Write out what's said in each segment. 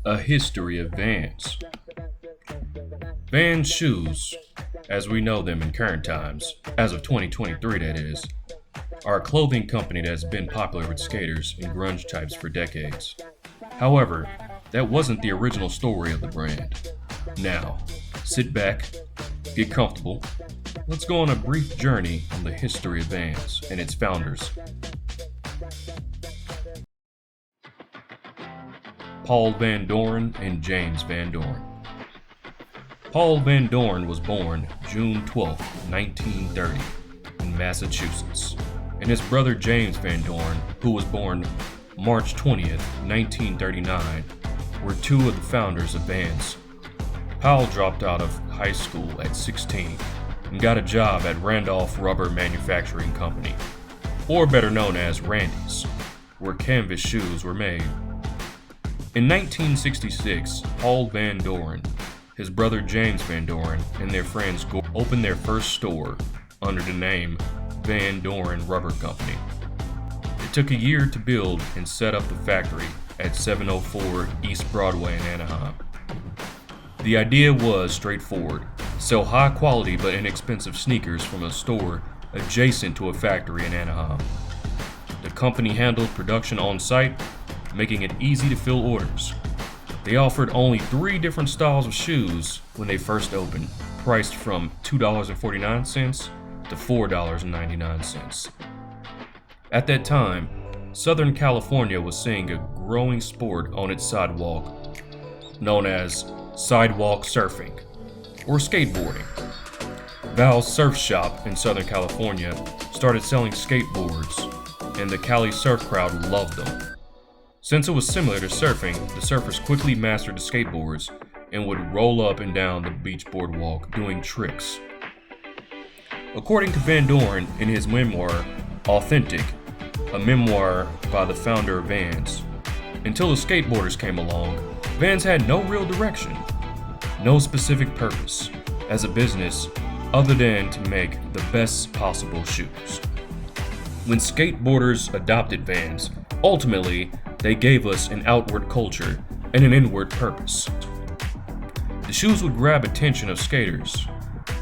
A history of Vans. Vans shoes, as we know them in current times, as of 2023 that is, are a clothing company that has been popular with skaters and grunge types for decades. However, that wasn't the original story of the brand. Now, sit back, get comfortable. Let's go on a brief journey on the history of Vans and its founders. Paul Van Doren and James Van Doren. Paul Van Doren was born June 12, 1930, in Massachusetts, and his brother James Van Doren, who was born March 20th, 1939, were two of the founders of Vans. Powell dropped out of high school at 16 and got a job at Randolph Rubber Manufacturing Company, or better known as Randy's, where canvas shoes were made. In 1966, Paul Van Doren, his brother James Van Doren, and their friends opened their first store under the name Van Doren Rubber Company. It took a year to build and set up the factory at 704 East Broadway in Anaheim. The idea was straightforward: sell high quality but inexpensive sneakers from a store adjacent to a factory in Anaheim. The company handled production on site, making it easy to fill orders. They offered only 3 different styles of shoes when they first opened, priced from $2.49 to $4.99. At that time, Southern California was seeing a growing sport on its sidewalk known as sidewalk surfing or skateboarding. Val's Surf Shop in Southern California started selling skateboards, and the Cali surf crowd loved them. Since it was similar to surfing, the surfers quickly mastered the skateboards and would roll up and down the beach boardwalk doing tricks. According to Van Doren in his memoir, Authentic, a memoir by the founder of Vans, until the skateboarders came along, Vans had no real direction, no specific purpose as a business other than to make the best possible shoes. When skateboarders adopted Vans, ultimately, they gave us an outward culture and an inward purpose. The shoes would grab attention of skaters.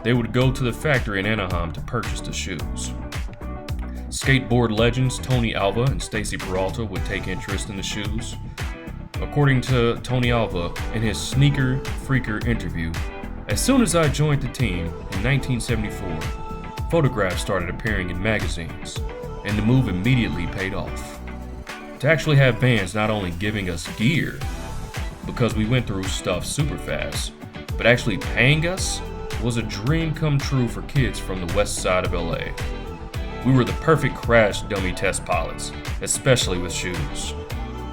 They would go to the factory in Anaheim to purchase the shoes. Skateboard legends Tony Alva and Stacy Peralta would take interest in the shoes. According to Tony Alva in his Sneaker Freaker interview, "As soon as I joined the team in 1974, photographs started appearing in magazines, and the move immediately paid off." To actually have Vans not only giving us gear, because we went through stuff super fast, but actually paying us was a dream come true for kids from the west side of LA. We were the perfect crash dummy test pilots, especially with shoes.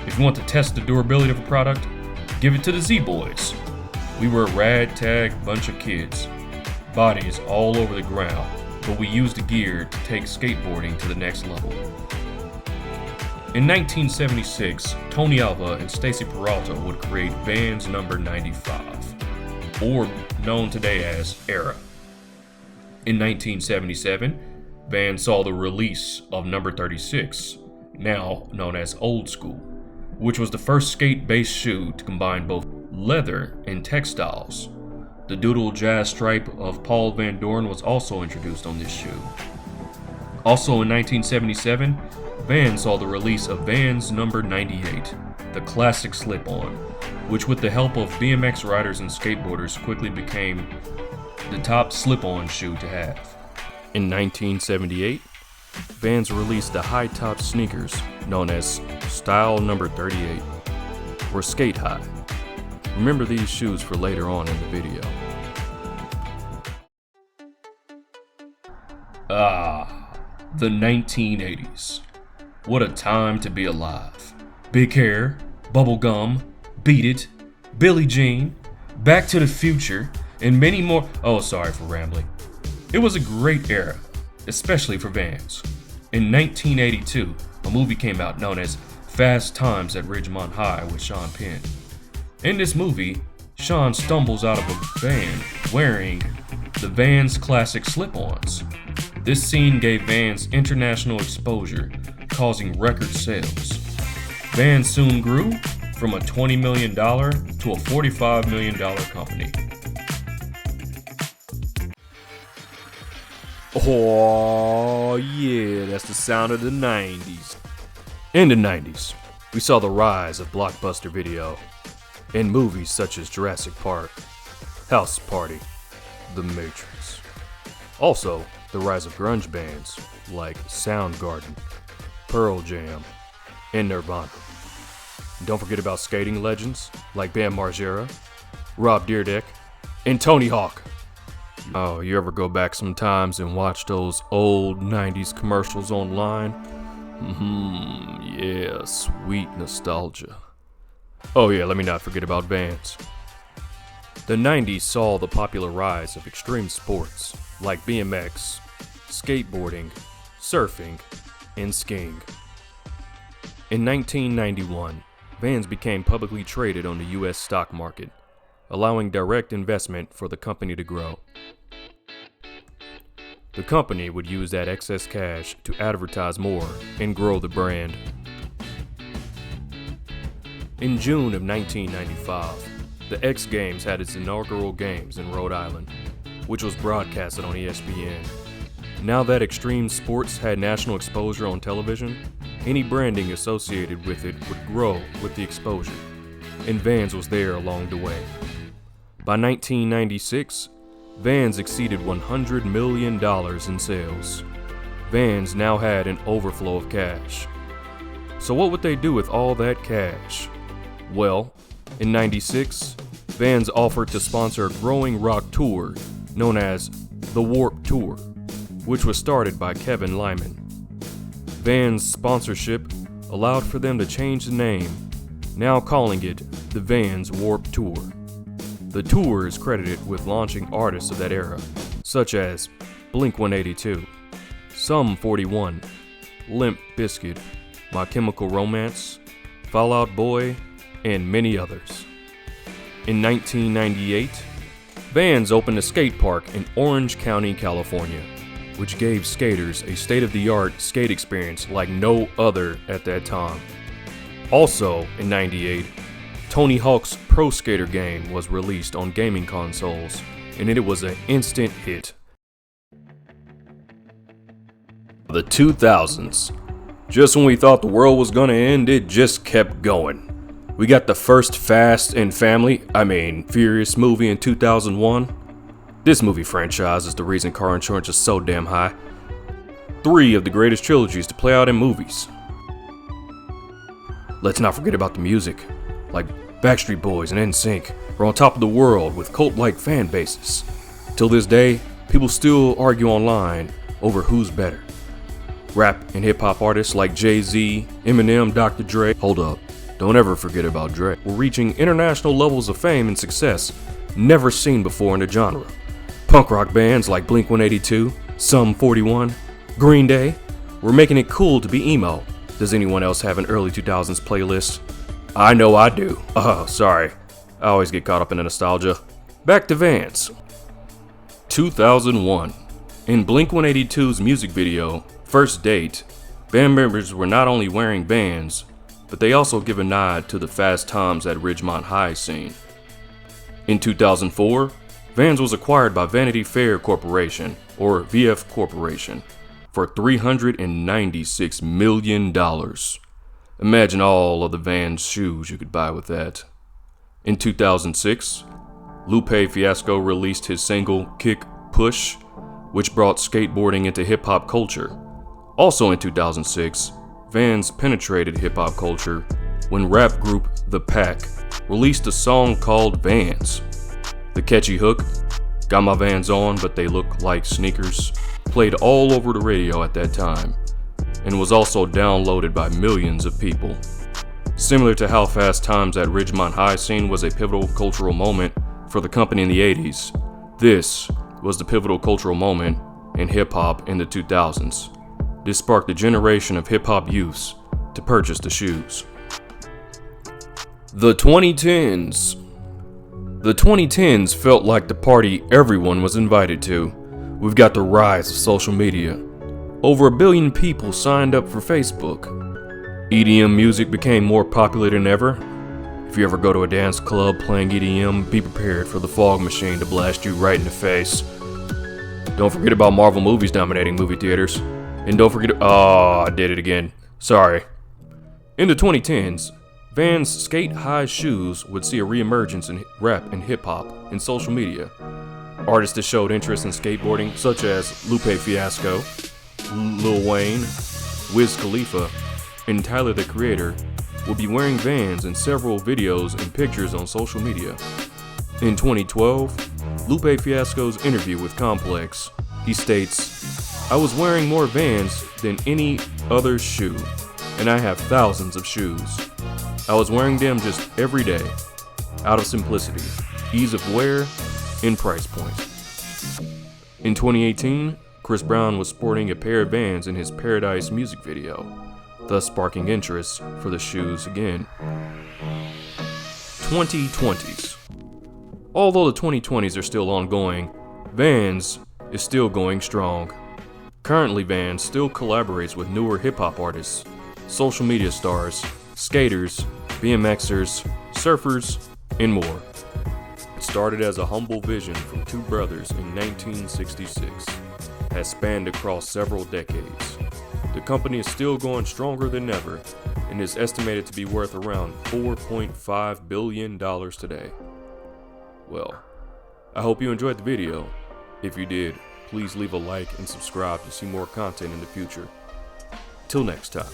If you want to test the durability of a product, give it to the Z-Boys. We were a ragtag bunch of kids, bodies all over the ground, but we used the gear to take skateboarding to the next level. In 1976, Tony Alva and Stacy Peralta would create Vans number 95, or known today as Era. In 1977, Vans saw the release of number 36, now known as Old School, which was the first skate-based shoe to combine both leather and textiles. The doodle jazz stripe of Paul Van Doren was also introduced on this shoe. Also in 1977, Vans saw the release of Vans number 98, the classic slip-on, which with the help of BMX riders and skateboarders quickly became the top slip-on shoe to have. In 1978, Vans released the high-top sneakers known as Style number 38, or Skate High. Remember these shoes for later on in the video. The 1980s. What a time to be alive. Big Hair, Bubblegum, Beat It, Billie Jean, Back to the Future, and many more. Oh, sorry for rambling. It was a great era, especially for Vans. In 1982, a movie came out known as Fast Times at Ridgemont High with Sean Penn. In this movie, Sean stumbles out of a van wearing the Vans classic slip-ons. This scene gave Vans international exposure, causing record sales. Vans soon grew, from a $20 million to a $45 million company. Oh yeah, that's the sound of the 90s. In the 90s, we saw the rise of blockbuster video in movies such as Jurassic Park, House Party, The Matrix. Also, the rise of grunge bands like Soundgarden, Pearl Jam, and Nirvana. And don't forget about skating legends like Bam Margera, Rob Dyrdek, and Tony Hawk. Oh, you ever go back sometimes and watch those old 90s commercials online? Yeah, sweet nostalgia. Oh yeah, let me not forget about bands. The 90s saw the popular rise of extreme sports like BMX, skateboarding, surfing, and skiing. In 1991, Vans became publicly traded on the US stock market, allowing direct investment for the company to grow. The company would use that excess cash to advertise more and grow the brand. In June of 1995, the X Games had its inaugural games in Rhode Island, which was broadcasted on ESPN. Now that extreme sports had national exposure on television, any branding associated with it would grow with the exposure, and Vans was there along the way. By 1996, Vans exceeded $100 million in sales. Vans now had an overflow of cash. So what would they do with all that cash? Well, in '96, Vans offered to sponsor a growing rock tour known as the Warped Tour, which was started by Kevin Lyman. Vans' sponsorship allowed for them to change the name, now calling it the Vans Warped Tour. The tour is credited with launching artists of that era, such as Blink-182, Sum 41, Limp Bizkit, My Chemical Romance, Fall Out Boy, and many others. In 1998, Vans opened a skate park in Orange County, California, which gave skaters a state-of-the-art skate experience like no other at that time. Also in '98, Tony Hawk's Pro Skater game was released on gaming consoles, and it was an instant hit. The 2000s. Just when we thought the world was gonna end, it just kept going. We got the first Fast and Furious movie in 2001. This movie franchise is the reason car insurance is so damn high. 3 of the greatest trilogies to play out in movies. Let's not forget about the music, like Backstreet Boys and NSYNC are on top of the world with cult-like fan bases. Till this day, people still argue online over who's better. Rap and hip-hop artists like Jay-Z, Eminem, Dr. Dre, hold up, don't ever forget about Dre, were reaching international levels of fame and success never seen before in the genre. Punk rock bands like Blink-182, Sum 41, Green Day were making it cool to be emo. Does anyone else have an early 2000s playlist? I know I do. Oh, sorry. I always get caught up in the nostalgia. Back to Vans. 2001. In Blink-182's music video, First Date, band members were not only wearing Vans, but they also give a nod to the Fast Times at Ridgemont High scene. In 2004, Vans was acquired by Vanity Fair Corporation, or VF Corporation, for $396 million. Imagine all of the Vans shoes you could buy with that. In 2006, Lupe Fiasco released his single Kick Push, which brought skateboarding into hip-hop culture. Also in 2006, Vans penetrated hip-hop culture when rap group The Pack released a song called Vans. The catchy hook, "Got my Vans on but they look like sneakers," played all over the radio at that time, and was also downloaded by millions of people. Similar to how Fast Times at Ridgemont High scene was a pivotal cultural moment for the company in the 80s, this was the pivotal cultural moment in hip-hop in the 2000s. This sparked a generation of hip-hop youths to purchase the shoes. The 2010s. The 2010s felt like the party everyone was invited to. We've got the rise of social media. Over 1 billion people signed up for Facebook. EDM music became more popular than ever. If you ever go to a dance club playing EDM, be prepared for the fog machine to blast you right in the face. Don't forget about Marvel movies dominating movie theaters. And don't forget, I did it again. Sorry. In the 2010s, Vans skate-high shoes would see a reemergence in rap and hip-hop in social media. Artists that showed interest in skateboarding, such as Lupe Fiasco, Lil Wayne, Wiz Khalifa, and Tyler the Creator, will be wearing Vans in several videos and pictures on social media. In 2012, Lupe Fiasco's interview with Complex, he states, "I was wearing more Vans than any other shoe, and I have thousands of shoes. I was wearing them just every day, out of simplicity, ease of wear, and price point." In 2018, Chris Brown was sporting a pair of Vans in his Paradise music video, thus sparking interest for the shoes again. 2020s. Although the 2020s are still ongoing, Vans is still going strong. Currently, Vans still collaborates with newer hip-hop artists, social media stars, skaters, BMXers, surfers, and more. It started as a humble vision from two brothers in 1966, has spanned across several decades. The company is still going stronger than ever and is estimated to be worth around $4.5 billion today. Well, I hope you enjoyed the video. If you did, please leave a like and subscribe to see more content in the future. Till next time.